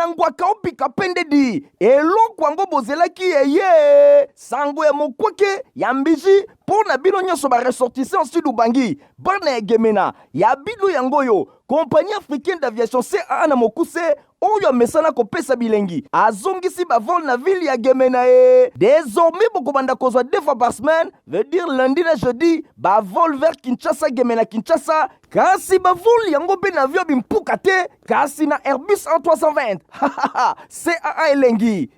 nangwaka opika pendedi eloko yango bozelaki ye sango ya mokwake ya mbiji pona bino nyonso ba ressortissant sud ubangi bana ya gemena ya bilu yango yo compagnie africaine d'aviation CAA na mokuse oyo mesana kopesa bilengi azongisi bavol na ville ya gemena désormais bokobanda kozwa 2 fois par semaine veut dire lundi na jeudi bavol vers Kinshasa gemena Kinshasa kasi bavol yango pe na avion bimpuka te kasi na Airbus A320 CAA elengi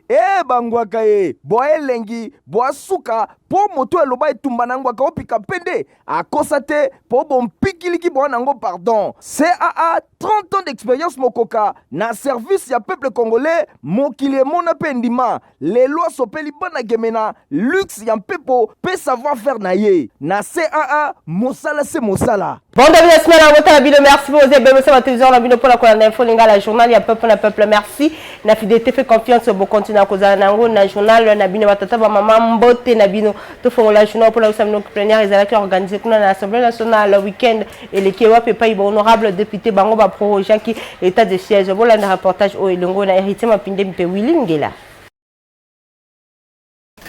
bangwaka boa elengi boa suka po moto eloba etumba nangwaka opika pende akosa te po bompikiliki boa nango pardon CAA 30 ans d'expérience mokoka na service ya peuple congolais mokili mona pendima les lois sopeli bana gemena luxe ya mpepo pe savoir faire na ye na CAA mosala se mosala. Bon début de semaine à votre avis, merci pour vos abonnés sur la télévision, la vidéo pour la colonne d'info, la journal, il y a peuple, merci. La fidélité fait confiance, bon continue à cause de la journal, na bino batata ba maman mbote na bino to font la journal pour la semaine plénière ils allaient organiser pour l'Assemblée nationale le week-end et les Kewa pe pas honorable député bango ba projet qui état de siège voilà un reportage au Elongo na héritier mapinde mpe Willy Ngela.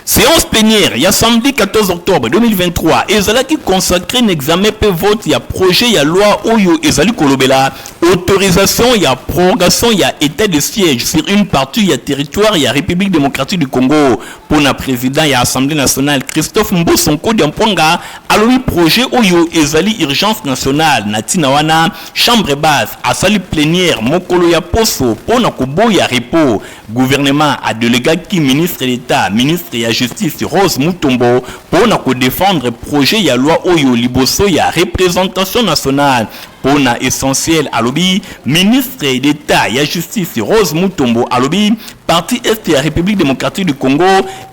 Séance plénière, il y a samedi 14 octobre 2023, Ezala qui consacre un examen pe vote, il y a projet, il y a loi, Oyo, Ezali Kolobela, autorisation, il y a prorogation, il y a état de siège sur une partie, il y a territoire, il y a République démocratique du Congo. Pour le président, il y a Assemblée nationale, Christophe Mbosonko Diamponga, alors le projet Oyo, Ezali urgence nationale, Natinawana, chambre basse, Asali plénière, Mokolo ya Poso, Pona Kobo ya Repo, gouvernement a délégué qui ministre d'État, ministre de la Justice, Rose Mutombo, pour défendre projet ya loi Oyo Liboso ya représentation nationale. Pour essentiel à l'obi, ministre d'État, ya Justice, Rose Mutombo à l'obi, parti est de la République démocratique du Congo,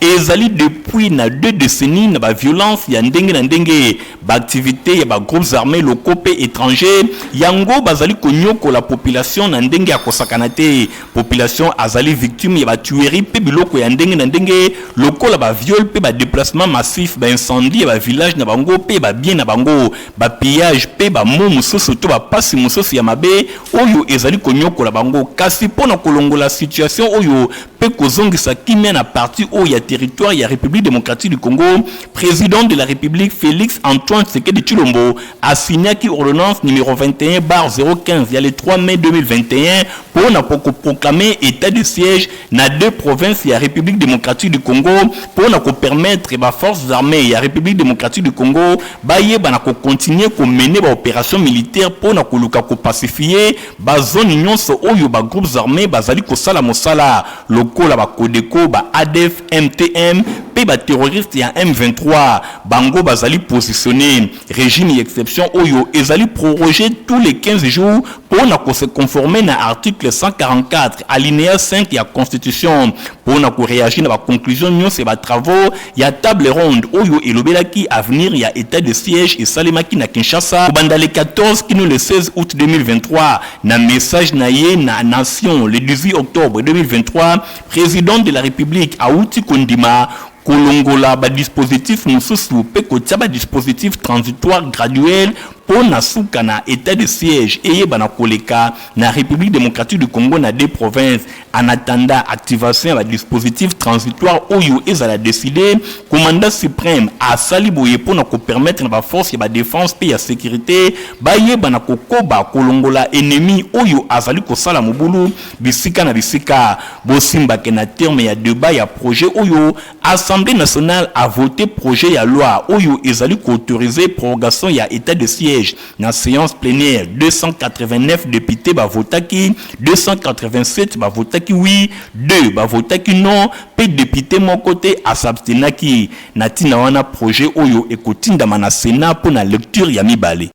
ezali depuis na 2 décennies na ba violence ya ndenge na ndenge, ba activité ya ba groupes armés locaux pe étrangers, yango bazali konyoko la population na ndenge ya kosakanate, population azali victime ya ba tuerie pe biloko ya ndenge na ndenge, loko la ba viol pe ba déplacement massif, ba incendie ya ba village na bango pe ba bien na bango, ba pillage pe ba momu soso to ba pasi musosi ya mabe, oyo ezali konyoko la bango, kasi pona kolongola situation oyo pe kozongisa kimia na parti o ya territoire ya République démocratique du Congo, président de la République Félix Antoine Tshisekedi Tshilombo a signé qui ordonnance numéro 21/015 le 3 mai 2021 pour na proclamer état de siège na 2 provinces ya République démocratique du Congo pour na permettre ba forces armées ya République démocratique du Congo ba yeba na continuer ko mener ba opération militaire pour na koluka ko pacifier ba zone nyonso oyo ba groupes armés bazali ko sala mosala loko la ba Kodeko ba ADF MTM pe ba terroriste ya M23 bango bazali positionné régime exception oyo ezali prorogé tous les 15 jours pour na ko se conformer na article 144 alinéa 5 ya constitution pour na ko réagir na ba conclusion nyonso ba travaux ya table ronde oyo elobelaki avenir ya état de siège et salemaki na Kinshasa banda le 14 kino le 16 août 2023 na message na ye na nation le 18 octobre 2023 président de la République Aouti Kondima kolongola ba dispositif mususu pe kotia ba dispositif transitoire graduel pour na suka na état de siège et bana koleka na République démocratique du Congo na 2 provinces en attendant activation ba dispositif transitoire oyo ezala décidé commandant suprême a saliboye pour na ko permettre ba force ya ba défense pe ya sécurité ba yebana kokoba kolongola ennemi oyo azali ko sala mobulu bisika na bisika bosimba ke na terme ya débat ya projet oyo Assemblée nationale a voté projet ya loi oyo ezali ko autoriser prorogation ya état de siège na séance plénière 289 députés ba votaki 287 ba votaki oui 2 ba votaki non pe député mon côté a s'abstenaki na tina wana projet oyo ekotindama na Sénat pour na lecture ya mibale.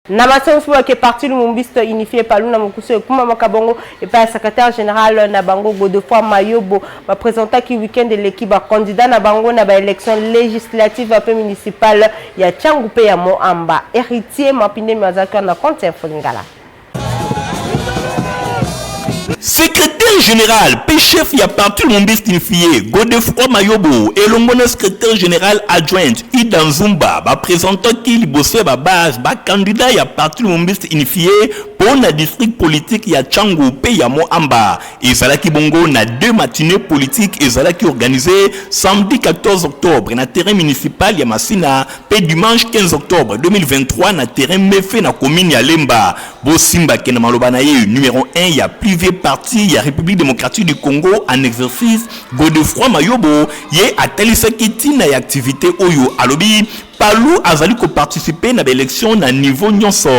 Na masengo ke parti Lumumbisto unifié par Luna Mokuso Kuma Makabongo et par secrétaire général na bango Godefroid Mayobo va présenter qui week-end de l'équipe ba candidat na bango na ba élection législative après municipale ya Tchangoupe ya Moamba héritier mapinde mazaka na compte Folingala. Secrétaire général, chef ya parti Lumumba signifié Godefroy Mayobo et le secrétaire général adjoint Ida Nzumba ba présentant qui libosse ba base ba candidat ya parti Lumumba signifié pour na district politique ya Tchangu pe ya Moamba. Ezalaki bongo na 2 matinées politiques ezalaki organisé samedi 14 octobre na terrain municipal ya Masina pe dimanche 15 octobre 2023 na terrain Mefe na commune ya Lemba. Bosimba Kena Maloba na ye numéro 1 ya privé parti ya République démocratique du Congo en exercice Godefroy Mayobo ye atalisaki tina ya activité oyo alobi Palou azali ko participer na élection na niveau nyonso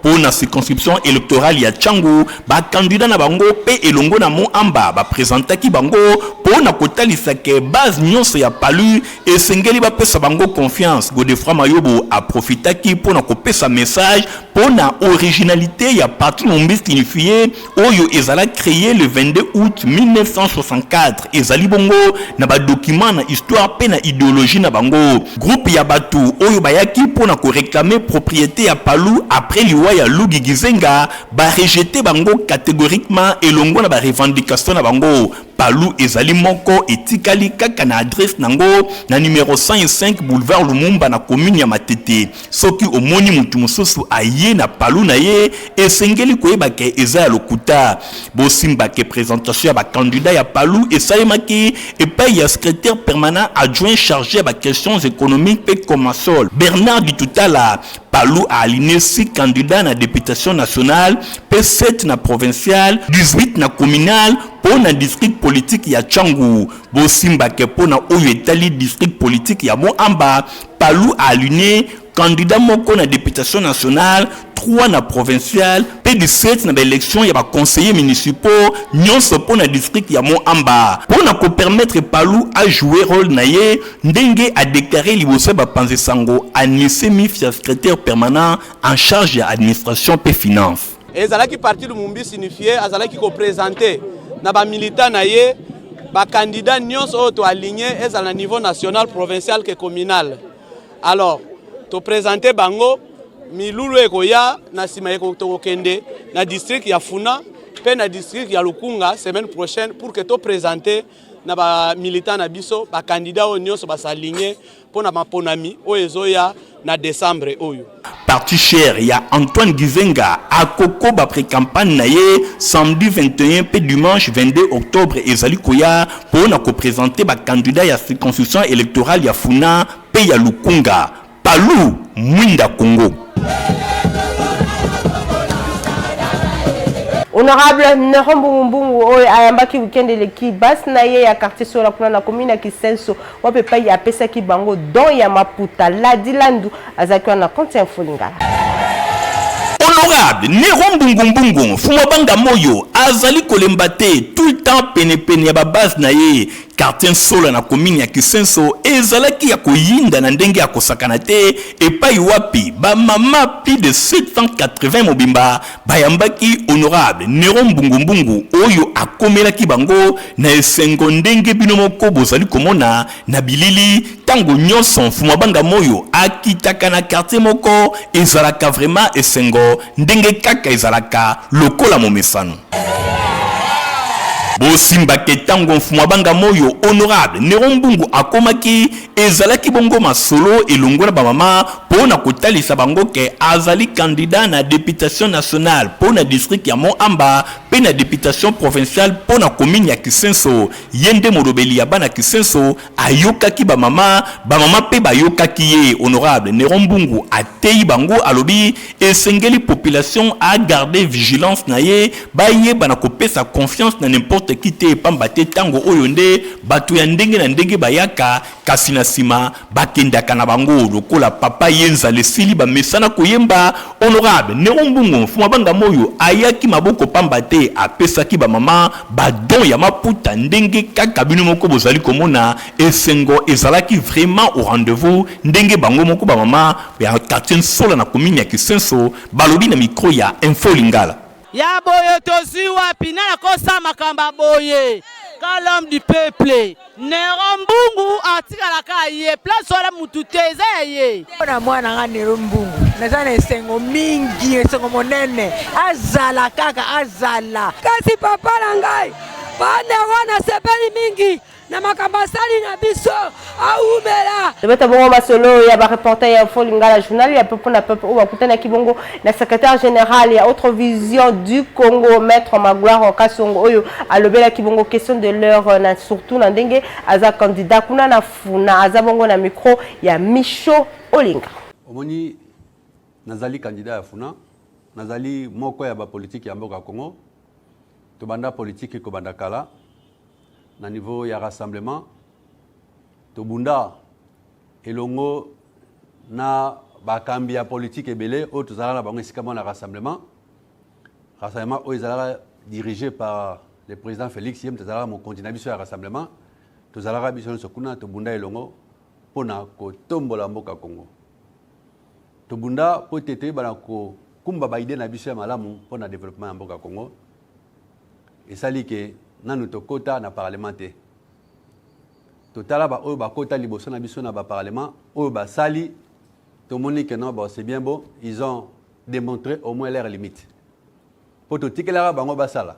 pour na circonscription électorale ya Tchangu ba candidat na bango pe elongo na Moamba ba présentaki bango pour na kotalisa ke base nyonso ya Palou et sengeli ba pesa bango confiance. Godefroy Mayobo a profitaki pour na kopesa message pour na originalité ya parti Lumumba signifié oyo ezala créé le 22 août 1964 ezali bongo na ba document na histoire pe na idéologie na bango groupe ya batu oyo bayaki pona ko réclamer propriété ya Palou après liwa ya Lugi Gizenga ba rejeter bango catégoriquement elongo na ba revendication na bango. Palou ezali moko etikali kaka na adresse nango na numéro 105 boulevard Lumumba na commune ya Matete. Soki omoni mutu mususu aye na Palou na ye esengeli koyeba ke eza ya lokuta. Bosimba ke présentation ya ba candidat ya Palou esalemaki epai ya secrétaire permanent adjoint chargé ba questions économiques pe commerciales Bernard Ditutala. Palou a aligné 6 candidats na députation nationale, P7 na provinciale, 18 na communale, pour na district politique ya Tchangu. Bosimba ke pour na oyo etali district politique ya Moamba, Palou a aligné candidat moko na députation nationale, 3 na provinciale, P17 na élection ya ba conseillers municipaux, nyonso pour na district ya Moamba. Pour na ko permettre Palou à jouer rôle na ye, ndenge a déclaré liboso ba Panzi Sango Anissé Mifia secrétaire permanent en charge de l'administration et finance. Ezalaki parti Lumumba signifié azalaki ko présenter na ba militant na ye ba candidat nyonso auto aligné ezala na niveau national, provincial que communal. Alors, to présenter bango milulu ekoya na sima eko kende na district ya Funa pe na district ya Lukunga semaine prochaine pour que to présenter na ba militant na biso ba candidat o nyonso ba s'aligner pour na maponami o ezoya na décembre oyo. Parti cher ya Antoine Gizenga a koko ba pré-campagne na ye samedi 21 pe dimanche 22 octobre ezali koya pour na ko présenter ba candidat ya circonscription électorale ya Funa pe ya Lukunga. Palou Mwinda Congo. Honorable Nerombungu ayambaki weekend l'équipe basse na ye ya quartier sur la kuna na commune ya Kisenso wape pa ya pesa ki bango don ya Maputa la dilandu azaki na compte info lingala. Honorable Nerombungu Fumabanga Moyo azali kolembate tout le temps pene ya ba base na ye quartier solo na commune ya Kisenso ezalaki ya koyinda na ndenge ya kosakana te epai wapi ba mama plus de 780 mobimba bayambaki honorable Nerombungu oyo akomelaki bango na esengo ndenge bino moko bozali komona na bilili tango nyonso Fumabanga Moyo akitaka na quartier moko ezalaka vraiment esengo ndenge kaka ezalaka lokola momesano. Bosimba ke tango Fumabanga Moyo honorable Nerombungu akomaki ezalaki bongo masolo elongo na ba mama pona kotalisa bango ke azali candidat na députation nationale pona district ya Moamba pe na députation provinciale pona commune ya Kisenso yende modobeli ya bana Kisenso ayokaki ba mama pe bayokaki ye. Honorable Nerombungu atei bango alobi esengeli population a garder vigilance na ye baye bana kopesa confiance na n'importe kite pamba te tango oyo nde batu ya ndenge na ndenge bayaka kasi na sima bakendaka na bango lokola papa yenza lesili ba mesana koyemba. Honorable Nerombungu Fumabanga Moyo ayaki maboko pamba te apesaki ba mama badon ya Maputa ndenge kaka bino moko bozali komona esengo ezalaki vraiment au rendez-vous ndenge bango moko ba mama ya quartier solo na commune ya Kisenso balobi na micro ya Info Lingala. Ya boye tozi wapi na kosa makamba boye Quand l'homme du peuple Nero Mbungu atikalaka ye place wala mututeza ye. Na mwana nga Nero Mbungu nazana esengo mingi esengo monene azala kaka azala kasi papa na ngai bana wana sepeli mingi na makambasali na biso aumela Beta bongo masolo ya ba reporter ya Info Lingala journal ya peuple na peuple ou akutana kibongo na secrétaire général ya Autre Vision du Congo maître Magloire Kasongo oyo alobela kibongo question de l'heure na surtout na ndenge aza candidat kuna na funa aza bongo na micro ya Micho Olinga. Omoni nazali candidat ya funa nazali moko ya ba politique ya mboka Congo to banda politique ko banda kala na niveau ya rassemblement to bunda elongo na bakambi ya politique ebele o tozala na bango esika na rassemblement o ezala dirigé par le président Félix Yem tozala mo continent biso ya rassemblement tozala biso so kuna to bunda elongo pona ko tombola mboka Congo to bunda po tete bana ko kumba ba idée na biso ya malamu pona développement ya mboka Congo esali ke nanu tokota na parlementaire totala ba oyo bakota liboso na biso na ba parlement oyo ba sali to moni que non bon c'est bien beau ils ont démontré au moins leurs limites pour to tikela bango ba sala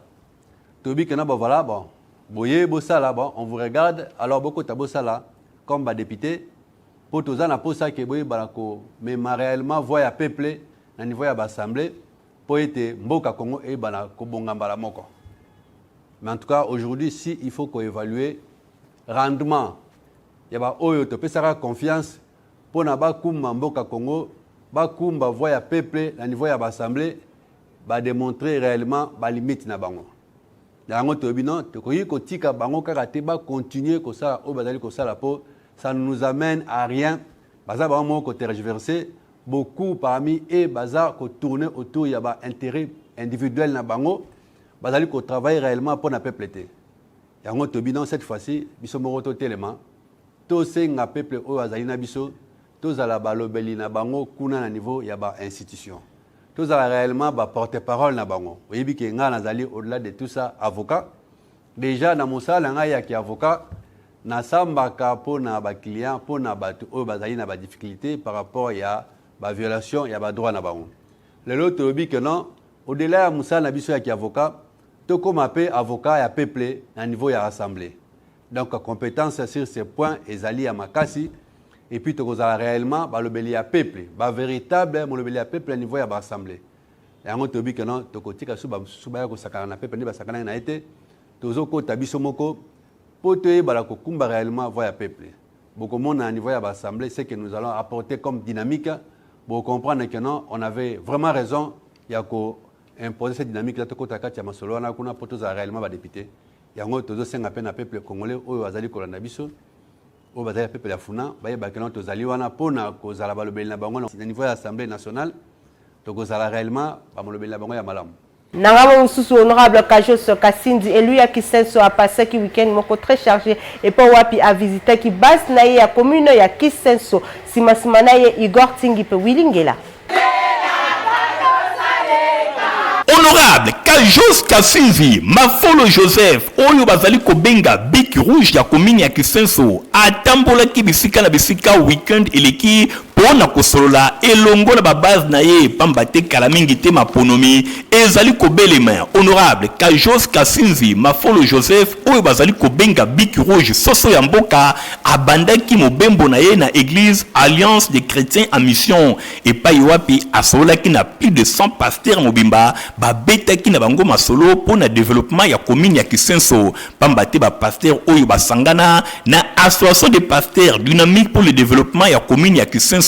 to bi que non bon voilà bon boye bo sala bon on vous regarde alors beaucoup tabo sala comme ba député pour to za na posa ke boye balako mais réellement voya peuple na niveau ya ba assemblée pour être mboka Congo et bana ko bonga mbala moko. Mais en tout cas, aujourd'hui, si il faut qu'on évalue rendement, il y a oyo to pesara confiance pour na ba kumba mboka Congo, ba kumba voya peuple na niveau ya assemblée, ba démontrer réellement ba limite na bango. Dango to bino to koyi ko tika bango kaka te ba continuer ko ça o bazali ko ça la po, ça ne nous amène à rien. Baza ba mo ko tergiverser beaucoup parmi et baza ko tourner autour ya ba intérêt individuel na bango. Bazali ko travaille réellement pour na peuple té. Yango to binon cette fois-ci biso moroto telema to senga peuple o azali na biso to zala balobeli na bango kuna na niveau ya ba institution. To zala réellement ba porte-parole na bango. Oyebi ke nga nazali au-delà de tout ça avocat. Déjà na mosala nga ya ki avocat na sambaka po na ba client po na ba o bazali na ba difficulté par rapport ya ba violation ya ba droit na bango. Lelo to oyebi ke non au-delà ya mosala na biso ya ki avocat tout comme appelé avocat et peuple à niveau de l'Assemblée. Donc, compétence sur ces points, les alliés à Makassi, et puis, tu as réellement le bélier à peuple, le véritable bélier à peuple à niveau de l'Assemblée. Et on te dit que non, tu as dit que tu as peuple, tu as été, tu as dit pour te dire réellement voya peuple. Beaucoup de monde à niveau de l'Assemblée, c'est que nous allons apporter comme dynamique pour comprendre que non, on avait vraiment raison, il y a imposer cette dynamique là to kota kati ya masolo na kuna poto za réellement ba député yango tozo senga pe na peuple congolais oyo azali kolanda biso oyo bazali peuple ya funa ba yeba que non tozali wana pona ko zala ba lobeli na bango na niveau ya assemblée nationale to ko zala réellement ba lobeli na bango ya malamu. Nangamo Mususu honorable Kajos Kasindi et lui à qui senso a passé qui week-end moko très chargé et pour wapi a visiter qui base na ya commune ya Kisenso simasimana ye Igor Tingipe Willingela. Honorable Kajos Kasindi Mafolo Joseph oyo bazali kobenga Bic Rouge ya commune ya Kisenso atambola ki bisika na bisika weekend eleki pona kosolola elongo na base na ye pamba te kala mingi te maponomi ezali kobelema. Honorable Kajos Kasindi Mafolo Joseph oyo bazali kobenga Bic Rouge soso ya mboka abandaki mobembo na ye na église Alliance des Chrétiens en Mission et payiwapi asolola ki na plus de 100 pasteurs mobimba babetaki na bango masolo pona développement ya commune ya Kisenso pamba te ba pasteur oyo basangana na association de pasteurs dynamique pour le développement ya commune ya Kisenso.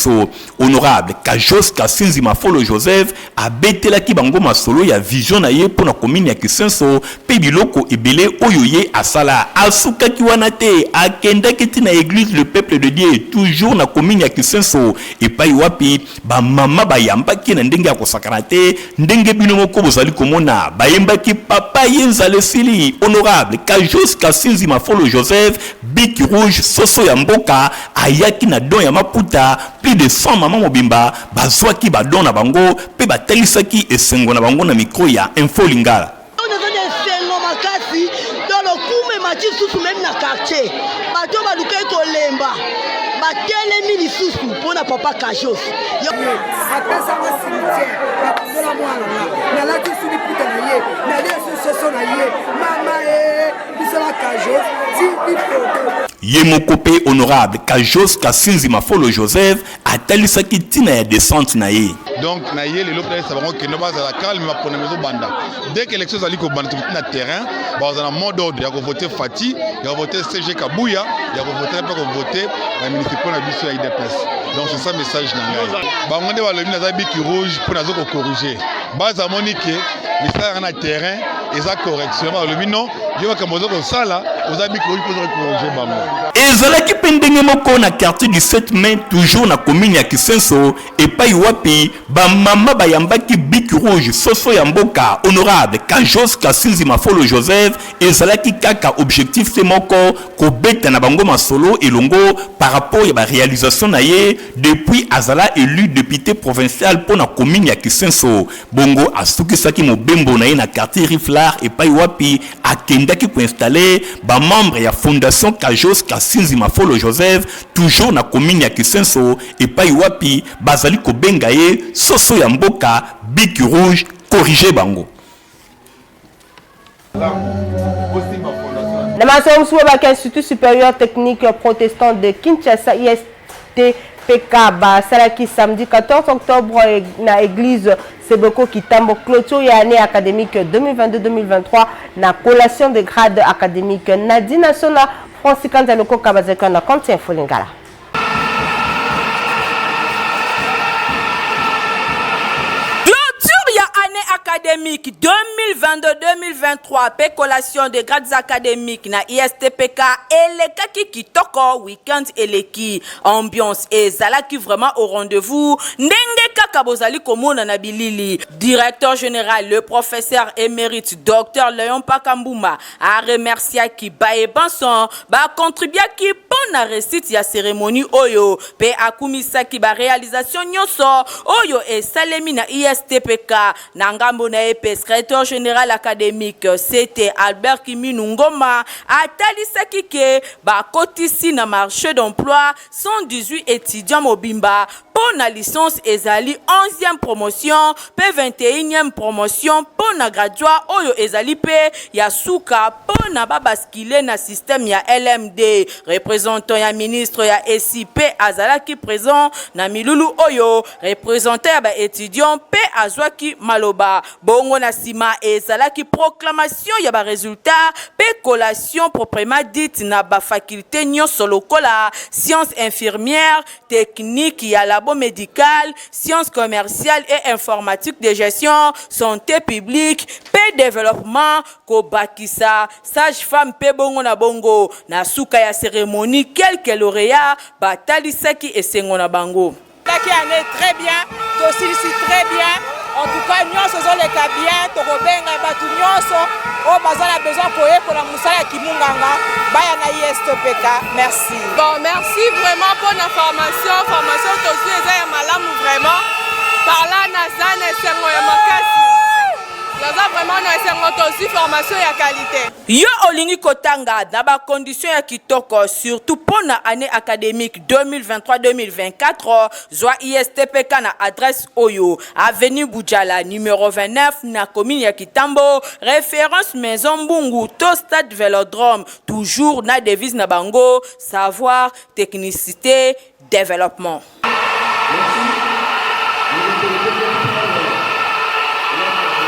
Honorable Kajos Kasindi Mafolo Joseph abetelaki bango masolo ya vision na ye pona commune ya Kisenso pe biloko ebele oyo ye asala asukaki wana te akendaki ti na église le peuple de Dieu toujours na commune ya Kisenso et payiwapi ba mama bayambaki na ndenge ya kosakana te ndenge bino moko bozali komona bayembaki papa yenzale sili. Honorable Kajos Kasindi Mafolo Joseph Bic Rouge soso ya mboka ayaki na don ya maputa plus de 100 maman mobimba bazwaki badon na bango pe batelisaki esengo na bango na micro ya Info Lingala. quartier bato baluka kolemba batelemi lisusu mpona papa Kajos apesanga cimetière bakondola mwana nalati suni puta na ye nalie soso na ye mama bisala Kajos ye moko pe honorable Kajos Kasinzi Mafolo Joseph atalisaki tina ya descente na ye. Donc na ye le lopé ça va que no base la calme ma pona maison banda dès que l'élection ali ko banda na terrain ba dans mode d'ordre ya ko voter Fati ya voter CG Kabuya ya ko voter pas ko voter la municipal na biso ya IDPS. Donc c'est ça message na ngai ba ngande ba lobi na za biki rouge pour na zo ko corriger base à monique les faire na terrain et ça correction ba lobi non yo ka mozo ko sala aux habits rouge pour corriger ba mo ezalaki pendenge moko na quartier du 7 mai toujours na commune ya Kisenso et pa wapi ba mama bayambaki biki rouge soso ya mboka honorable Kajos Kasinzi Mafolo Joseph ezalaki kaka objectif te moko ko beta na bango masolo elongo par rapport ya ba réalisation na ye depuis azala élu député provincial pour na commune ya Kisenso bongo asukisaki mobembo na ye na quartier Riflar et pa wapi akendaki ko installer ba membre ya fondation Kajos Kasinzi Mafolo Joseph toujours na commune ya Kisenso et pa wapi bazali ko benga ye soso ya mboka biki rouge corriger bango. Na masomo suwa Institut supérieur technique protestant de Kinshasa ISTPK salaki samedi 14 octobre na église Seboko Kitambo clôture ya année académique 2022-2023 na collation de grade académique Nadina Sona Francis Kanzaloko Kabazeka na Konti Info Lingala. Académique 2022-2023 pécolation de grades académiques na ISTPK et les kaki kitoko week-end et les ki ambiance et zalaki vraiment au rendez-vous ndenge kaka bozali komona na bilili directeur général le professeur émérite docteur Léon Pakambuma a remercié ki bae banson ba contribuer ki pona réussite ya cérémonie oyo pe akumisa ki ba réalisation nyonso oyo et salemi na ISTPK na ngambo na secrétaire général académique c'était Albert Kiminu Ngoma atalisaki ke ba kotisi na marché d'emploi 118 étudiants mobimba pour la licence ezali 11e promotion pe 21e promotion pour na graduat oyo ezali pe ya suka pour na babaskile na système ya LMD représentant ya ministre ya SIP azalaki présent na milulu oyo représentant ya ba étudiant pe azwaki maloba bongo na sima ezalaki proclamation ya ba résultat pe collation proprement dite na ba faculté nyonso lokola sciences infirmières techniques ya labo médical sciences commerciales et informatique de gestion santé publique pe développement ko bakisa sage-femme pe bongo na suka ya cérémonie quelques lauréats batalisaki esengo na bango qui année très bien aussi très bien. En tout cas, nous sommes les bien, nous sommes les besoin pour la Moussala Kimunganga, Bayana ISTPK. Merci. Bon, merci vraiment pour l'information. Formation, tous les malam vraiment. Par là, Nazan et Sengoyamakasi. Nazan vraiment, nous aussi formation et qualité. Yo olingi kotanga na ba condition ya kitoko surtout pour la année académique 2023-2024 zwa ISTPK na adresse Oyo avenue Boudjala numéro 29 na commune ya Kitambo référence maison Mbungu to stade Vélodrome toujours na devise na bango savoir technicité développement.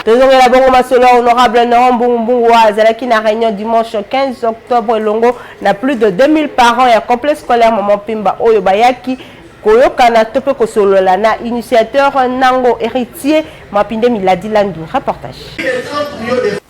Toujours la bonne masolo honorable Mbungu Azalaki na réunion dimanche 15 octobre Longo na plus de 2000 parents et un complexe scolaire Maman Pimba Oyo Bayaki Koyokana Tope Kosolola na initiateur Nango héritier Mapinde Miladi Landu reportage.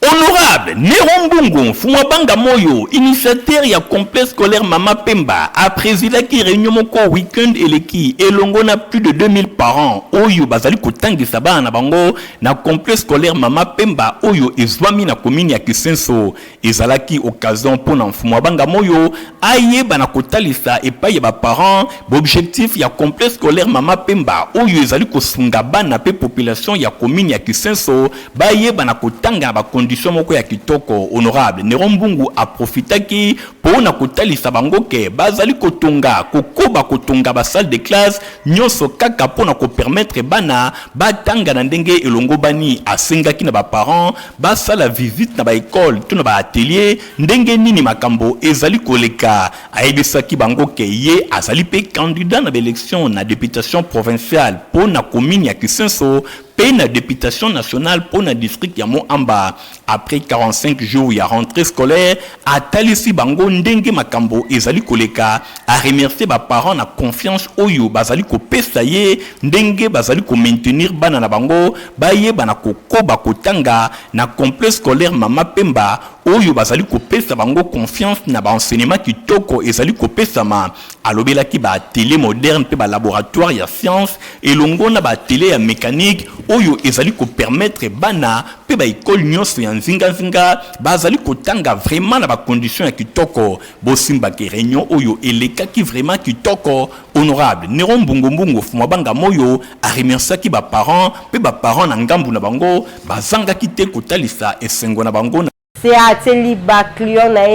Honorable Néron Mbungu Fumabanga Moyo, initiateur ya complexe scolaire Mama Pemba, a présidé qui réunion moko week-end eleki elongo na plus de 2000 parents. Oyo bazali kotangi saba na bango na complexe scolaire Mama Pemba oyo ezwami na commune ya Kisenso. Ezalaki occasion pour na Fumabanga Moyo ayeba na kotalisa epai ba parents objectif ya complexe scolaire Mama Pemba oyo ezali kosunga bana pe population ya commune ya Kisenso bayeba na kotanga ba condition moko ya kitoko honorable Nerombungu a profitaki pona kotalisa bango ke bazali kotonga kokoba kotonga ba salle de classe nyoso kaka pona ko permettre bana batanga na ndenge elongo bani asengaki na ba parents ba sala visite na ba école to na ba atelier ndenge nini makambo ezali koleka ayebisaki bango ke ye azali pe candidat na élection na députation provinciale pona commune ya Kisenso na députation nationale pour le district ya Moamba. Après 45 jours ya rentrée scolaire, atalisi bango ndenge makambo ezali koleka a remercier ba parents na confiance oyo bazali ko pesa ye ndenge bazali ko maintenir bana na bango baye bana kokoba kotanga na complexe scolaire Mama Pemba oyo bazali ko pesa bango confiance na ba enseignement kitoko ezali ko pesa ma alobela ki ba télé moderne pe ba laboratoire ya science elongo na ba télé ya mécanique oyo ezali ko permettre bana pe ba école nyonso ya nzinga bazali kotanga vraiment na ba condition ya kitoko bosimba ke réunion oyo eleka ki vraiment kitoko honorable Nerombungu fuma banga moyo a remercier ki ba parents pe ba parents na ngambu na bango bazanga kite kotalisa esengo na bango c'est ateli ba client na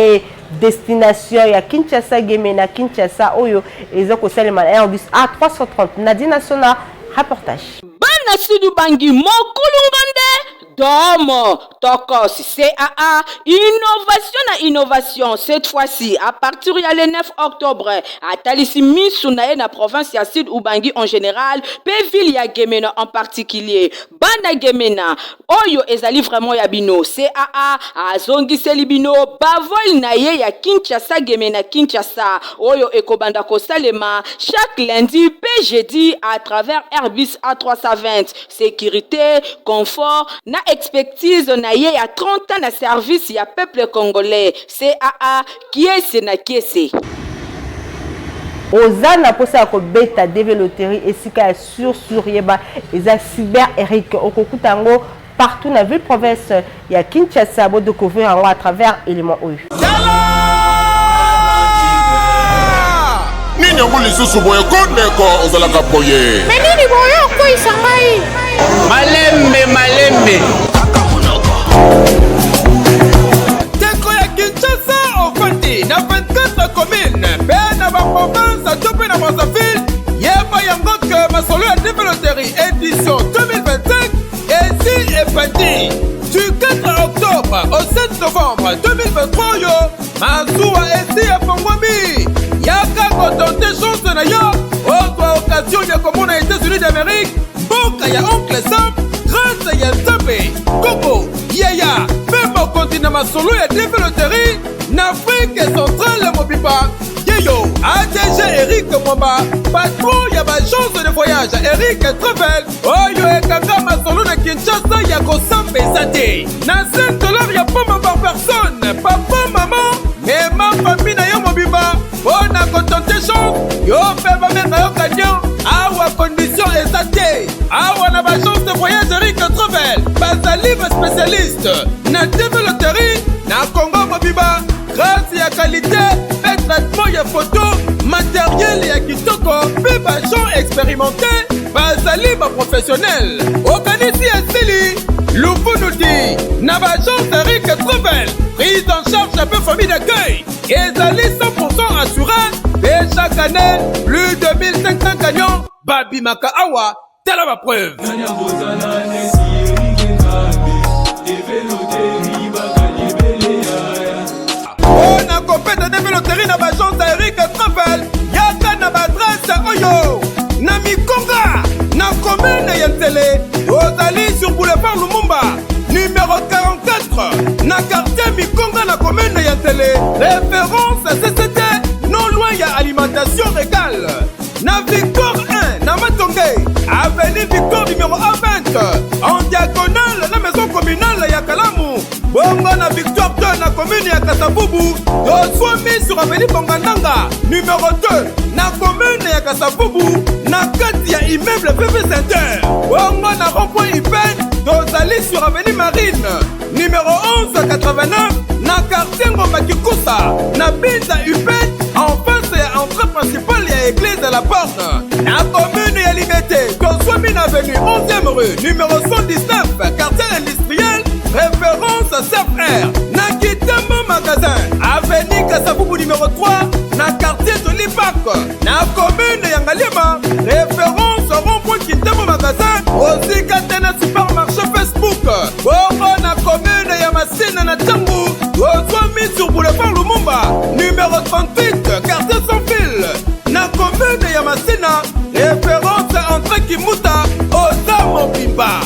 destination ya Kinshasa Gemena Kinshasa oyo ezoko salema Airbus A330 Nadina Sona reportage Bana Sidu Bangi Mokulungande Domo Tokos CAA innovation cette fois-ci à partir du 9 octobre à Talisi Misunae na province ya Sud Ubangi en général pe ville ya Gemena en particulier Bana Gemena oyo ezali vraiment ya bino CAA azongi selibino bavol na ye ya Kinshasa Gemena Kinshasa oyo ekobanda ko salema chaque lundi pe jeudi à travers Airbus A320 sécurité confort na expertise na ye ya 30 ans na service ya peuple congolais CAA kiese na kiese Ozana posa ko beta développerie esika sur yeba eza cyber Eric okokutango partout na ville province ya Kinshasa bo découvrir à travers éléments oyo Nini yango lisusu boye kondeko ozalaka boye Menini boyo ko isamai Malembe Teko ya Kinshasa ofandi na 24 communes na ba province to pe na Brazzaville yeba yango que masolo ya développerie édition 2025 ici est parti du 4 octobre au 7 novembre 2023 yo mazuwa ici ya Pongwami yaka kotonte chance na yo autre occasion ya komona États-Unis d'Amérique mboka ya oncle Sam grâce ya Nzambe Koko Yaya Pembo continue masolo ya développerie na Afrique centrale Mobiba Yeyo ADG Eric Mwamba patron ya ba chance de voyage Eric Travel oyo ekanga masolo na Kinshasa ya kosambeza te na $5 ya poma par personne papa maman mema famille na yo Mobiba bona kotonte chance yo pe ba menga yo kanyo awa condition eza te awa na ba chance de voyage Eric Travel bazali ba spécialiste na développerie na Congo Mobiba grâce à qualité et traitement ya photo matériel ya kitoko pe ba gens expérimentés bazali ba professionnel okanisi esili Lupunudi na ba gens Eric Travel prise en charge un peu famille d'accueil ezali 100% assuré et chaque année plus de 1500 gagnants Babi Maka Awa telle la preuve na compète de développerie na bagence Eric Travel yaka na badresse oyo na Mikonga na commune ya Ntele ozali sur boulevard Lumumba numéro 44 na quartier Mikonga na commune ya Ntele référence CCT non loin ya alimentation régale na Victor 1 na Matonge avenue Victor numéro A20 en diagonale na maison communale ya Kalamu bongo na Victor 2 na commune ya Kasavubu doswami sur avenue Bongandanga numéro 2 na commune ya Kasavubu na kati ya immeuble PV Center bongo na rond-point Ipen dozali sur avenue Marine numéro 1189 na quartier Ngomba Kikusa na Binza Ipen en face ya entrée principale ya église de la porte na commune ya Liberté doswami na avenue 11e rue numéro 119 quartier industriel référence CFR ya Savubu numéro 3 na quartier de l'Ipak na commune ya Ngaliema. Référence au rond-point Kintambo magasin aussi Katena supermarché Facebook. Bongo na commune ya Masina na Tchangu ozwa mis sur boulevard Lumumba numéro 38 quartier sans fil na commune ya Masina. Référence entre Kimuta Ozamo Bimba.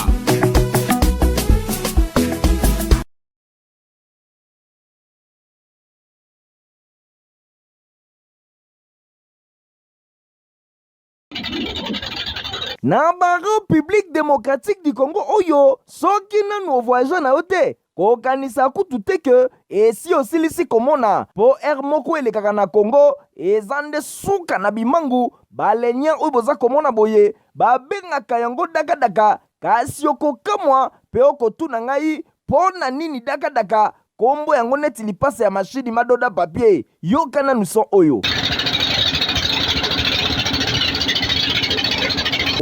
na République démocratique du Congo oyo soki nanu voyage na yote kokanisa kutu te ke esi osilisi komona po air moko elekaka na Congo eza nde suka na bimangu balenien oyo boza komona boye babengaka yango dakadaka kasi okokamwa pe okotuna ngai po na nini dakadaka kombo yango neti lipasa ya mashini madoda papier yoka nanu son oyo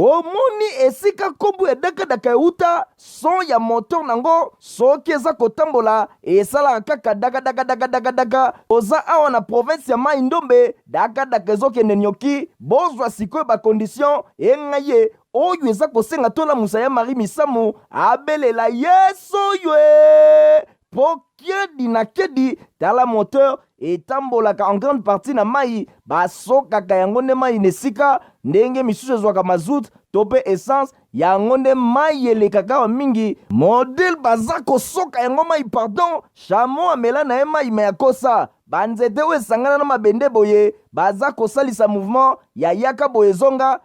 omoni esika kombo ya dakadaka euta son ya moteur nango soki eza kotambola esalaka kaka dakadakadakadakadaka oza awa na province ya Mai Ndombe dakadaka ezokende nyoki bozwa sikoyo bakondition engai ye oyo eza kosenga tolamusa ya Marie Misamu abelela yesu oyo po kedi na kedi tala moteur etambolaka en grande partie na mai basokaka yango nde mai nesika ndenge misusu ezwaka mazout to pe essence yango nde mai elekaka wa mingi modele baza kosoka yango mai pardon chamo amela na ye mai me ya kosa banzete oyo esangana na mabende boye baza kosalisa mouvement ya yaka boye zonga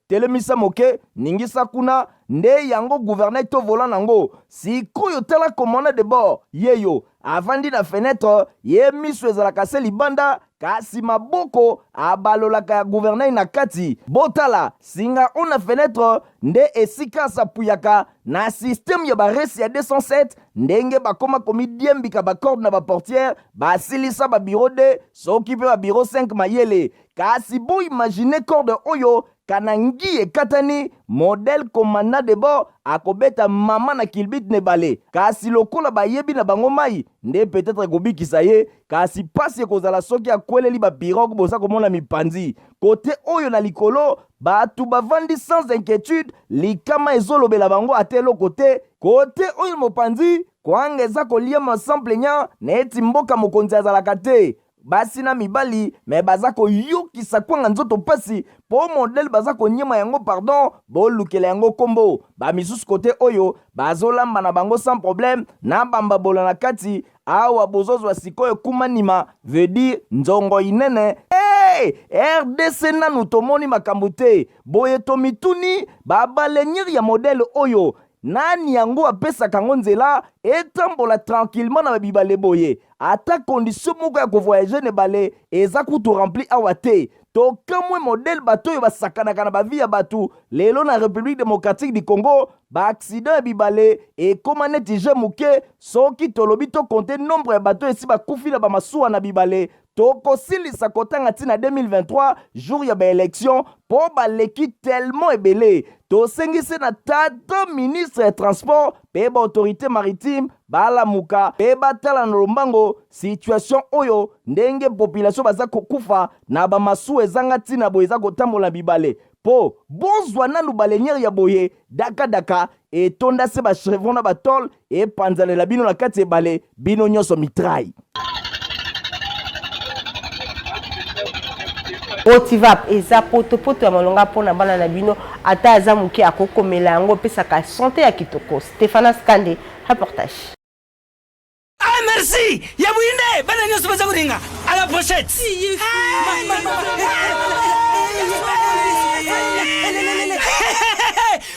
telemisa moke ningisa kuna nde yango gouverner to volant nango sikoyo tala komona de bord yeyo avandi na fenêtre ye miso ezalaka se libanda kasi maboko abalolaka ya gouverner na kati botala singa ona fenêtre nde esika sapuyaka na système ya baresi ya 207 ndenge bakoma komi diembika bacorde na baportière basilisa babiro de soki mpe babiro 5 mayele kasi bo imagine corde oyo kanangi ekatani modèle komanda de bord akobeta mama na kilbit nebale kasi lokola bayebi na bango mai nde peut-être ekobikisa ye kasi pasi ekozala soki akweleli bapirogue boza komona mipanzi kote oyo na likolo batu bavandi sans inquiétude likama ezolobela bango ate eloko te kote oyo mopanzi kwanga eza koliama sans plaignant neti mboka mokonzi azalaka te basi na mibali me baza koyokisa kwanga nzoto pasi po modele baza konyema yango pardon bolukela yango kombo bamisusu kote oyo bazolamba na bango sans problème na bambabola na kati awa bozozwa sikoyo kumanima veut dire nzongo inene RDC nanu tomoni makambo te boye tomituni babaleniri ya modele oyo nani yango apesaka ngo nzela etambola tranquillement na babibale boye ata condition moko ya kovoyager ne bale eza kutu rempli awa te tokamwe modele bato oyo basakanaka na bavi ya bato lelo na République démocratique du Congo baaccident ya bibale ekoma neti je moke soki tolobi tokonte nombre ya bato esi bakufi na bamasuwa na bibale tokosilisa kotanga ntina 2023 jour ya baélection po baleki tellement ebele tosengisi na tata ministre ya transport pe baautorité maritime balamuka pe batala na lombango situation oyo ndenge population baza kokufa na bamasuwa ezanga ntina boye eza kotambola bibale po bozwa nanu baleniere ya boye dakadaka etonda se bachevron na batole epanzalela bino na kati ebale bino nyonso mitrai Otivap eza poto ya malonga pona bana na bino ata aza muke akokomela yango pesaka santé ya kitoko. Stéphana Skande, reportage. Ah merci, Yabouine, bana nyoso baza kuringa. À la pochette.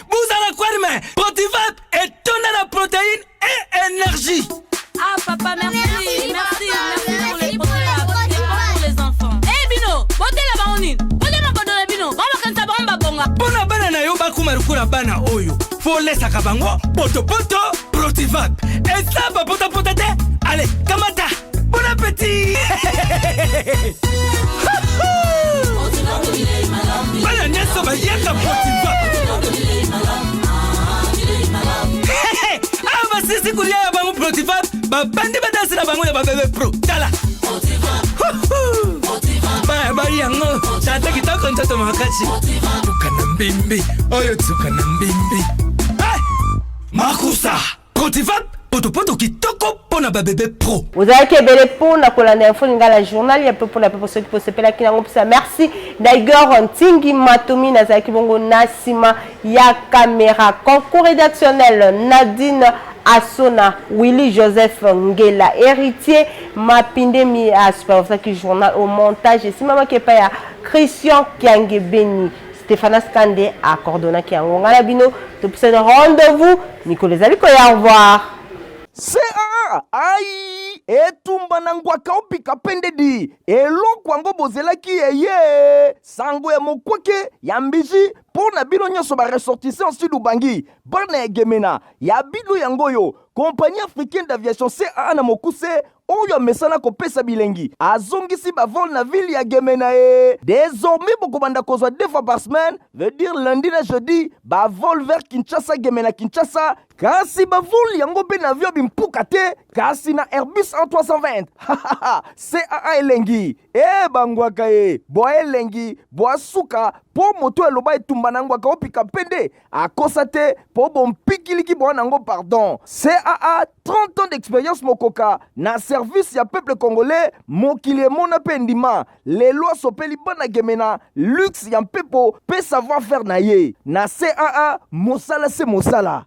Vous allez quoi demain? Otivap est tonne de protéines et énergie. Ah papa merci, merci pour les pour les enfants. Eh Bino, bote la baonine. Bote na bodo la Bino. Baba kanta bomba bonga. Bona bana na yo ba kumarukura bana oyo. Fo lesa kabango, poto Protivap. Et ça ba pota te. Allez, kamata. Bon appétit. Bana nyeso ba yaka Protivap. Ah ba sisi kulia ya bango Protivap. Ba bandi ba dansi na bango ya ba bebe pro. Tala. tata kitoko ntoto makasi tuka na mbimbi oyo tuka na mbimbi makusa Protivap poto kitoko pona ba bébé pro. Vous avez que belle pour na kolanda info ngala journal ya pour na pepo ceux qui se pela kina ngopsa merci. D'ailleurs Ntingi Matomi na zaki bongo nasima ya caméra concours rédactionnel Nadine Asona Willy Joseph Ngela héritier Mapindemi à super qui journal au montage et si maman qui pas Christian Kiange Beni Stéphane Skande à coordonner qui a ngala bino tout ce rendez-vous Nicolas Aliko au revoir. CA ai etumba na ngwaka opika pendedi eloko yango bozelaki eye sango ya mokweke ya mbiji pona bino nyonso ba ressortissant sud ubangi bana egemena ya bino yango yo compagnie africaine d'aviation CA na mokuse oyo mesana kopesa bilengi azongisi ba vol na ville ya Gemena désormais bokobanda kozwa 2 fois par semaine veut dire lundi na jeudi ba vol vers Kinshasa Gemena Kinshasa kasi ba vol yango pe na avion bimpuka te kasi na Airbus A320 CAA elengi bangwaka bo elengi bo asuka po moto eloba etumba na ngwaka opika pende akosa te po bompikiliki bo nango pardon CAA 30 ans d'expérience mokoka na service ya peuple congolais mokili mona pendima les lois sopeli bana Gemena luxe ya mpepo pe savoir faire na ye na CAA mosala se mosala